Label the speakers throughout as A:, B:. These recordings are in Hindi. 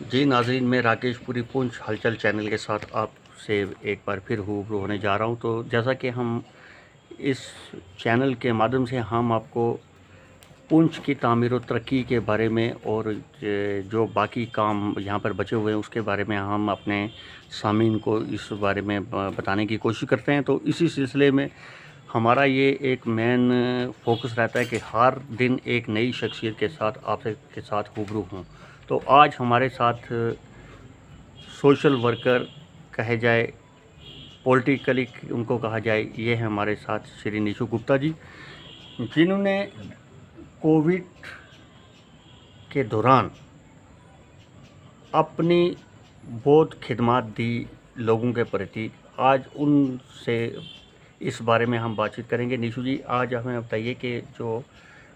A: जी नाज़रीन, मैं राकेश पुरी पूंछ हलचल चैनल के साथ आपसे एक बार फिर रूबरू होने जा रहा हूं। तो जैसा कि हम इस चैनल के माध्यम से हम आपको पूंछ की तामीर और तरक्की के बारे में और जो बाकी काम यहां पर बचे हुए हैं उसके बारे में हम अपने सामीन को इस बारे में बताने की कोशिश करते हैं। तो इसी सिलसिले में हमारा ये एक मेन फोकस रहता है कि हर दिन एक नई शख्सियत के साथ आपसे के साथ रूबरू हूँ। तो आज हमारे साथ सोशल वर्कर कहे जाए, पॉलिटिकली उनको कहा जाए, ये है हमारे साथ श्री निशु गुप्ता जी, जिन्होंने कोविड के दौरान अपनी बहुत खिदमत दी लोगों के प्रति। आज उनसे इस बारे में हम बातचीत करेंगे। निशु जी, आज हमें बताइए कि जो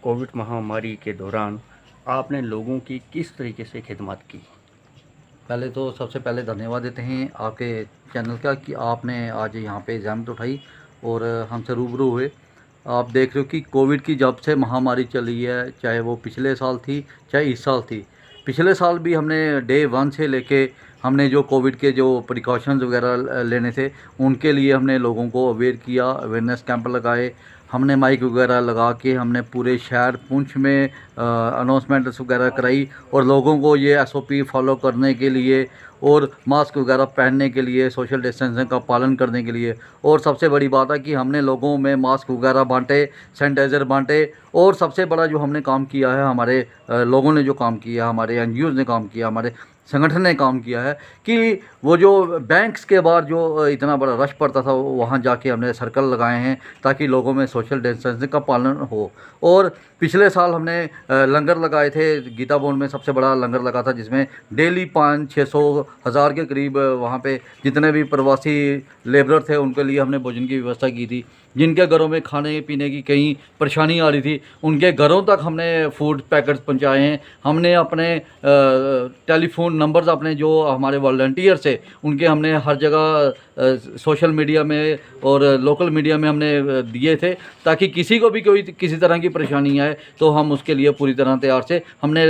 A: कोविड महामारी के दौरान आपने लोगों की किस तरीके से खिदमत की।
B: पहले तो सबसे पहले धन्यवाद देते हैं आपके चैनल का कि आपने आज यहाँ पे ज़हमत उठाई और हमसे रूबरू हुए। आप देख रहे हो कि कोविड की जब से महामारी चली है, चाहे वो पिछले साल थी चाहे इस साल थी। पिछले साल भी हमने डे 1 से लेके हमने जो कोविड के जो प्रिकॉशंस वगैरह लेने थे उनके लिए हमने लोगों को अवेयर किया, अवेयरनेस कैंप लगाए। हमने माइक वगैरह लगा के हमने पूरे शहर पुंछ में अनाउंसमेंट्स वगैरह कराई और लोगों को ये एसओपी फॉलो करने के लिए और मास्क वगैरह पहनने के लिए, सोशल डिस्टेंसिंग का पालन करने के लिए। और सबसे बड़ी बात है कि हमने लोगों में मास्क वगैरह बांटे, सैनिटाइज़र बांटे। और सबसे बड़ा जो हमने काम किया है, हमारे लोगों ने जो काम किया, हमारे एनजीओज़ ने काम किया, हमारे संगठन ने काम किया है कि वो जो बैंक्स के बाहर जो इतना बड़ा रश पड़ता था वहाँ जाके हमने सर्कल लगाए हैं ताकि लोगों में सोशल डिस्टेंसिंग का पालन हो। और पिछले साल हमने लंगर लगाए थे, गीता भवन में सबसे बड़ा लंगर लगा था जिसमें डेली 500-600 के करीब वहाँ पे जितने भी प्रवासी लेबरर थे उनके लिए हमने भोजन की व्यवस्था की थी। जिनके घरों में खाने पीने की कहीं परेशानी आ रही थी उनके घरों तक हमने फूड पैकेट्स पहुंचाए हैं। हमने अपने टेलीफोन नंबर्स अपने जो हमारे वॉलंटियर्स थे उनके हमने हर जगह सोशल मीडिया में और लोकल मीडिया में हमने दिए थे ताकि किसी को भी कोई किसी तरह की परेशानी आए तो हम उसके लिए पूरी तरह तैयार से हमने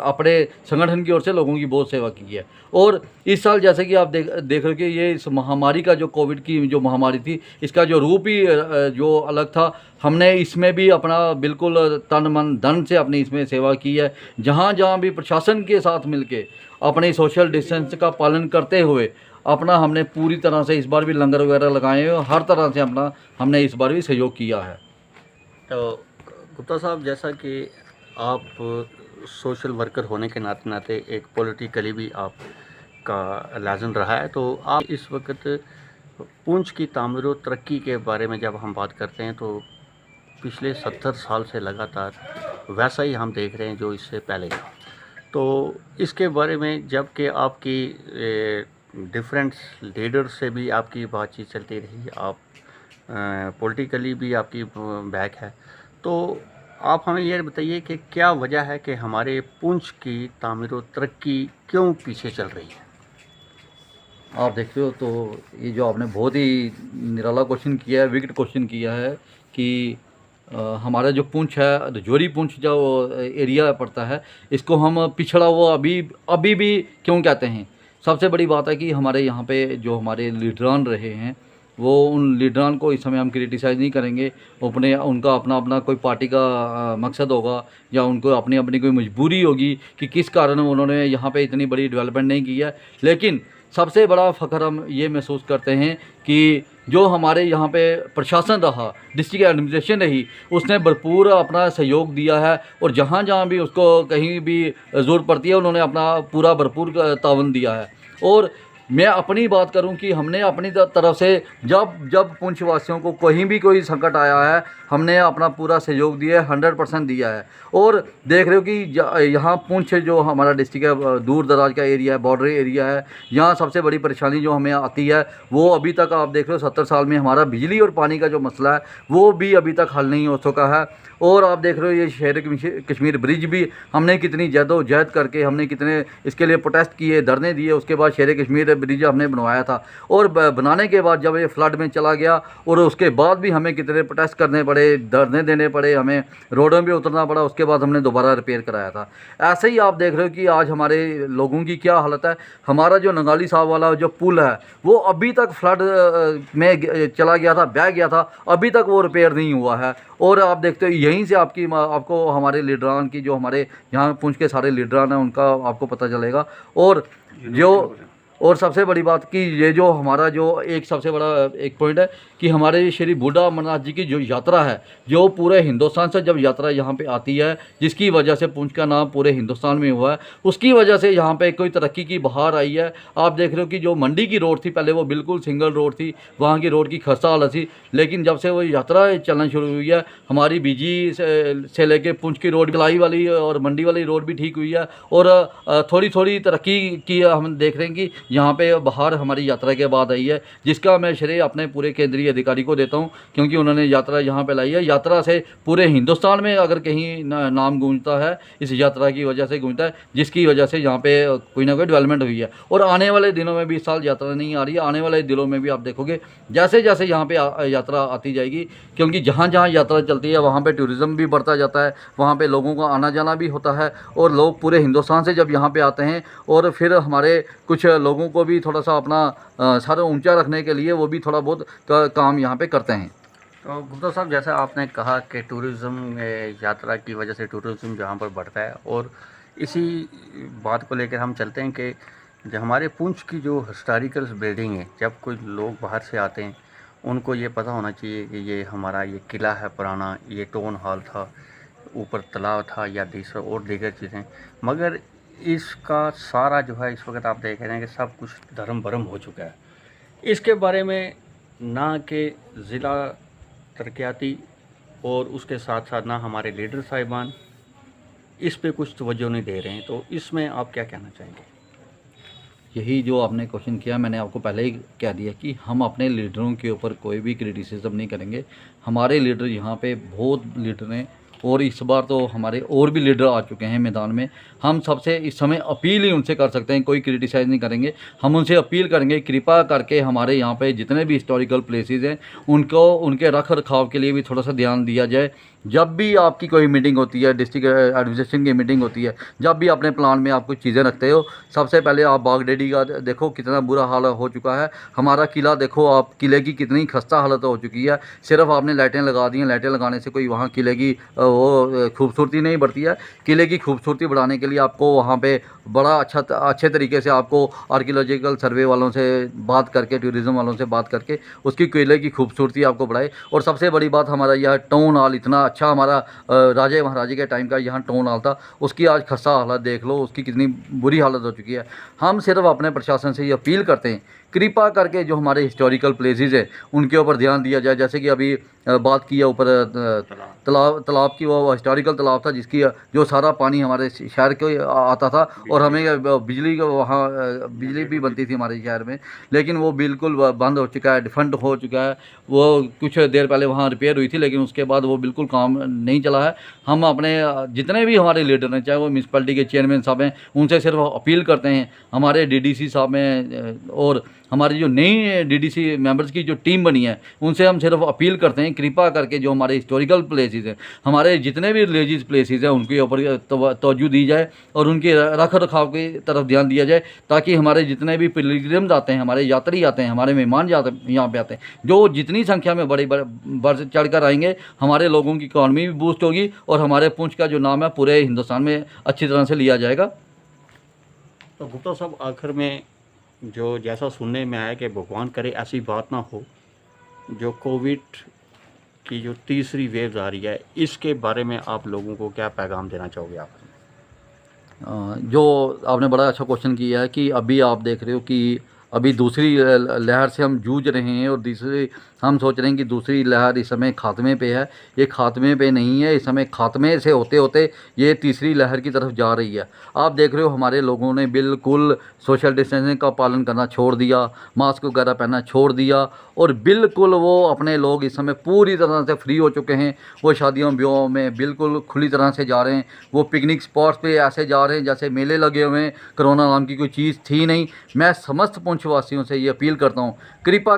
B: अपने संगठन की ओर से लोगों की बहुत सेवा की है। और इस साल जैसे कि आप देख रहे हो कि ये इस महामारी का जो कोविड की जो महामारी थी इसका जो रूप ही जो अलग था, हमने इसमें भी अपना बिल्कुल तन मन धन से अपनी इसमें सेवा की है। जहाँ जहाँ भी प्रशासन के साथ मिलके अपने सोशल डिस्टेंस का पालन करते हुए अपना हमने पूरी तरह से इस बार भी लंगर वगैरह लगाए हैं और हर तरह से अपना हमने इस बार भी सहयोग किया है।
A: तो गुप्ता साहब, जैसा कि आप सोशल वर्कर होने के नाते नाते एक पॉलिटिकली भी आपका लाजम रहा है, तो आप इस वक्त पूंछ की तामीर और तरक्की के बारे में जब हम बात करते हैं तो पिछले 70 साल से लगातार वैसा ही हम देख रहे हैं जो इससे पहले था। तो इसके बारे में जब कि आपकी डिफरेंट लीडर से भी आपकी बातचीत चलती रही, आप पॉलिटिकली भी आपकी बैक है, तो आप हमें ये बताइए कि क्या वजह है कि हमारे पुंछ की तामीर और तरक्की क्यों पीछे चल रही है।
B: आप देख रहे हो तो ये जो आपने बहुत ही निराला क्वेश्चन किया है, विकट क्वेश्चन किया है कि हमारा जो पुंछ है, रजौरी पुंछ जो एरिया पड़ता है, इसको हम पिछड़ा हुआ अभी भी क्यों कहते हैं। सबसे बड़ी बात है कि हमारे यहाँ पे जो हमारे लीडरान रहे हैं वो उन लीडरान को इस समय हम क्रिटिसाइज़ नहीं करेंगे। उनका अपना अपना कोई पार्टी का मकसद होगा या उनको अपनी अपनी कोई मजबूरी होगी कि किस कारण उन्होंने यहाँ पे इतनी बड़ी डेवलपमेंट नहीं की है। लेकिन सबसे बड़ा फ़ख्र हम ये महसूस करते हैं कि जो हमारे यहाँ पे प्रशासन रहा, डिस्ट्रिक्ट एडमिनिस्ट्रेशन रही, उसने भरपूर अपना सहयोग दिया है और जहाँ जहाँ भी उसको कहीं भी ज़रूरत पड़ती है उन्होंने अपना पूरा भरपूर तावन दिया है। और मैं अपनी बात करूं कि हमने अपनी तरफ से जब पुंछ वासियों को कहीं भी कोई संकट आया है हमने अपना पूरा सहयोग दिया है, 100% दिया है। और देख रहे हो कि यहाँ पुंछ जो हमारा डिस्ट्रिक्ट है, दूर दराज का एरिया है, बॉर्डर एरिया है, यहाँ सबसे बड़ी परेशानी जो हमें आती है वो अभी तक आप देख रहे हो 70 साल में हमारा बिजली और पानी का जो मसला है वो भी अभी तक हल नहीं हो सका है। और आप देख रहे हो ये शेर कश्मीर ब्रिज भी हमने कितनी जद्दोजहद करके हमने कितने इसके लिए प्रोटेस्ट किए, धरने दिए, उसके बाद शेर कश्मीर ब्रिज हमने बनवाया था। और बनाने के बाद जब ये फ्लड में चला गया और उसके बाद भी हमें कितने प्रोटेस्ट करने पड़े पड़े, धरने देने पड़े, हमें रोडों पे उतरना पड़ा, उसके बाद हमने दोबारा रिपेयर कराया था। ऐसे ही आप देख रहे हो कि आज हमारे लोगों की क्या हालत है। हमारा जो नंगाली साहब वाला जो पुल है वो अभी तक फ्लड में चला गया था, बह गया था, अभी तक वो रिपेयर नहीं हुआ है। और आप देखते हो यहीं से आपको हमारे लीडरान की, जो हमारे यहाँ पुंछ के सारे लीडरान हैं, उनका आपको पता चलेगा। और सबसे बड़ी बात कि ये जो हमारा जो एक सबसे बड़ा एक पॉइंट है कि हमारे श्री बूढ़ा अमरनाथ जी की जो यात्रा है, जो पूरे हिंदुस्तान से जब यात्रा यहाँ पे आती है, जिसकी वजह से पुंछ का नाम पूरे हिंदुस्तान में हुआ है, उसकी वजह से यहाँ पे कोई तरक्की की बहार आई है। आप देख रहे हो कि जो मंडी की रोड थी पहले वो बिल्कुल सिंगल रोड थी, वहाँ की रोड की खस्ता हालत थी, लेकिन जब से वो यात्रा चलना शुरू हुई है, हमारी बीजी से लेके पुंछ की रोड, कलाई वाली और मंडी वाली रोड भी ठीक हुई है। और थोड़ी थोड़ी तरक्की की हम देख रहे हैं कि यहाँ पे बहार हमारी यात्रा के बाद आई है, जिसका मैं श्रेय अपने पूरे केंद्रीय अधिकारी को देता हूँ, क्योंकि उन्होंने यात्रा यहाँ पे लाई है। यात्रा से पूरे हिंदुस्तान में अगर कहीं नाम गूंजता है, इस यात्रा की वजह से गूंजता है, जिसकी वजह से यहाँ पे कोई ना कोई डेवलपमेंट हुई है। और आने वाले दिनों में भी, इस साल यात्रा नहीं आ रही है, आने वाले दिनों में भी आप देखोगे जैसे जैसे यहाँ पे यात्रा आती जाएगी, क्योंकि जहाँ जहाँ यात्रा चलती है वहाँ पर टूरिज़्म भी बढ़ता जाता है, वहाँ पर लोगों का आना जाना भी होता है, और लोग पूरे हिंदुस्तान से जब यहाँ पर आते हैं, और फिर हमारे कुछ लोगों को भी थोड़ा सा अपना सर ऊंचा रखने के लिए वो भी थोड़ा बहुत काम यहाँ पे करते हैं।
A: तो गुप्ता साहब, जैसा आपने कहा कि टूरिज़्म यात्रा की वजह से टूरिज़्म जहाँ पर बढ़ता है, और इसी बात को लेकर हम चलते हैं कि जो हमारे पुंछ की जो हिस्टोरिकल बिल्डिंग है, जब कोई लोग बाहर से आते हैं उनको ये पता होना चाहिए कि ये हमारा ये किला है पुराना, ये टाउन हॉल था, ऊपर तालाब था, या दूसरा और दीगर चीज़ें। मगर इसका सारा जो है इस वक्त आप देख रहे हैं कि सब कुछ धर्म भरम हो चुका है। इसके बारे में ना कि ज़िला तरक्याती और उसके साथ साथ ना हमारे लीडर साहिबान इस पे कुछ तवज्जो नहीं दे रहे हैं, तो इसमें आप क्या कहना चाहेंगे?
B: यही जो आपने क्वेश्चन किया, मैंने आपको पहले ही कह दिया कि हम अपने लीडरों के ऊपर कोई भी क्रिटिसिज्म नहीं करेंगे। हमारे लीडर यहाँ पे बहुत लीडर हैं, और इस बार तो हमारे और भी लीडर आ चुके हैं मैदान में। हम सबसे इस समय अपील ही उनसे कर सकते हैं, कोई क्रिटिसाइज़ नहीं करेंगे। हम उनसे अपील करेंगे कृपा करके हमारे यहाँ पे जितने भी हिस्टोरिकल प्लेसेस हैं उनको, उनके रख रखाव के लिए भी थोड़ा सा ध्यान दिया जाए। जब भी आपकी कोई मीटिंग होती है, डिस्ट्रिक्ट एडमिनिस्ट्रेशन की मीटिंग होती है, जब भी अपने प्लान में आप कुछ चीज़ें रखते हो, सबसे पहले आप बागडेडी का देखो कितना बुरा हाल हो चुका है। हमारा किला देखो आप, किले की कितनी खस्ता हालत हो चुकी है। सिर्फ आपने लाइटें लगा दी हैं, लाइटें लगाने से कोई वहाँ किले की वो खूबसूरती नहीं बढ़ती है। किले की खूबसूरती बढ़ाने के लिए आपको वहाँ पे बड़ा अच्छे तरीके से आपको आर्कियोलॉजिकल सर्वे वालों से बात करके, टूरिज़्म वालों से बात करके उसकी किले की खूबसूरती आपको बढ़ाए। और सबसे बड़ी बात, हमारा यह टाउन हॉल इतना अच्छा, हमारा राजे महाराजे के टाइम का यहाँ टाउन हॉल था, उसकी आज खस्ता हालत देख लो, उसकी कितनी बुरी हालत हो चुकी है। हम सिर्फ अपने प्रशासन से ये अपील करते हैं, कृपा करके जो हमारे हिस्टोरिकल प्लेसेस हैं उनके ऊपर ध्यान दिया जाए। जैसे कि अभी बात की है ऊपर तालाब की, वो हिस्टोरिकल तालाब था जिसकी जो सारा पानी हमारे शहर के आता था, और हमें बिजली का वहाँ बिजली भी बनती थी हमारे शहर में, लेकिन वो बिल्कुल बंद हो चुका है, डिफंड हो चुका है। वो कुछ देर पहले वहाँ रिपेयर हुई थी, लेकिन उसके बाद वो बिल्कुल काम नहीं चला है। हम अपने जितने भी हमारे लीडर हैं, चाहे वो म्यूनसिपैलिटी के चेयरमैन साहब हैं, उनसे सिर्फ अपील करते हैं, हमारे डीडीसी साहब हैं और हमारी जो नई डीडीसी मेंबर्स की जो टीम बनी है, उनसे हम सिर्फ अपील करते हैं कृपा करके जो हमारे हिस्टोरिकल प्लेसेस हैं, हमारे जितने भी रिलीजियस प्लेसेस हैं, उनके ऊपर तवज्जो दी जाए और उनके रख रखाव की तरफ ध्यान दिया जाए, ताकि हमारे जितने भी पिलग्रिम्स आते हैं, हमारे यात्री आते हैं, हमारे मेहमान यहाँ पे आते हैं, जो जितनी संख्या में बढ़ चढ़ कर आएंगे, हमारे लोगों की इकॉनमी भी बूस्ट होगी और हमारे पुंछ का जो नाम है पूरे हिंदुस्तान में अच्छी तरह से लिया जाएगा।
A: तो गुप्ता साहब, आखिर में जो जैसा सुनने में आया कि भगवान करे ऐसी बात ना हो, जो कोविड की जो तीसरी वेव आ रही है, इसके बारे में आप लोगों को क्या पैगाम देना चाहोगे आप?
B: जो आपने बड़ा अच्छा क्वेश्चन किया है कि अभी आप देख रहे हो कि अभी दूसरी लहर से हम जूझ रहे हैं, और दूसरी हम सोच रहे हैं कि दूसरी लहर इस समय खात्मे पे है। ये खात्मे पे नहीं है, इस समय खात्मे से होते होते ये तीसरी लहर की तरफ जा रही है। आप देख रहे हो हमारे लोगों ने बिल्कुल सोशल डिस्टेंसिंग का पालन करना छोड़ दिया, मास्क वगैरह पहनना छोड़ दिया, और बिल्कुल वो अपने लोग इस समय पूरी तरह से फ्री हो चुके हैं। वो शादियों ब्याहों में बिल्कुल खुली तरह से जा रहे हैं। वो पिकनिक स्पॉट्स पे ऐसे जा रहे हैं जैसे मेले लगे हुए हैं। कोरोना नाम की कोई चीज़ थी नहीं। मैं समस्त पुंछ वासियों से ये अपील करता हूँ, कृपा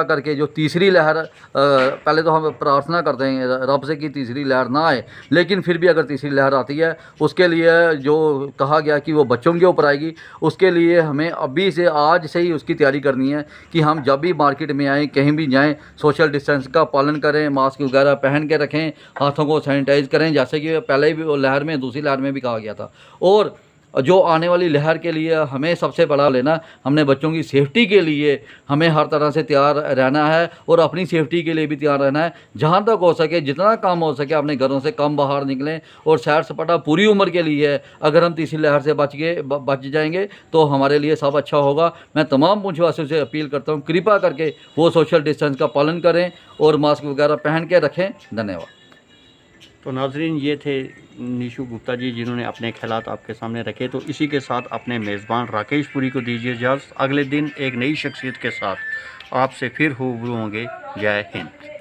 B: करके जो तीसरी लहर पहले तो हम प्रार्थना करते हैं रब से कि तीसरी लहर ना आए, लेकिन फिर भी अगर तीसरी लहर आती है उसके लिए जो कहा गया कि वो बच्चों के ऊपर आएगी, उसके लिए हमें अभी से आज से ही उसकी तैयारी करनी है कि हम जब भी मार्केट में आएँ, कहीं भी जाएँ, सोशल डिस्टेंस का पालन करें, मास्क वगैरह पहन के रखें, हाथों को सैनिटाइज करें, जैसे कि पहले भी वो लहर में दूसरी लहर में भी कहा गया था। और जो आने वाली लहर के लिए हमें सबसे बड़ा लेना, हमने बच्चों की सेफ्टी के लिए हमें हर तरह से तैयार रहना है और अपनी सेफ्टी के लिए भी तैयार रहना है। जहाँ तक हो सके, जितना कम हो सके, अपने घरों से कम बाहर निकलें। और सैर सपाटा पूरी उम्र के लिए है। अगर हम तीसरी लहर से बच जाएंगे तो हमारे लिए सब अच्छा होगा। मैं तमाम पुंछवासियों से अपील करता हूँ, कृपा करके वो सोशल डिस्टेंस का पालन करें और मास्क वगैरह पहन के रखें। धन्यवाद।
A: तो नाजरीन, ये थे निशु गुप्ता जी जिन्होंने अपने ख्यालात आपके सामने रखे। तो इसी के साथ अपने मेज़बान राकेश पुरी को दीजिए इजाज़त। अगले दिन एक नई शख्सियत के साथ आपसे फिर रूबरू होंगे। जय हिंद।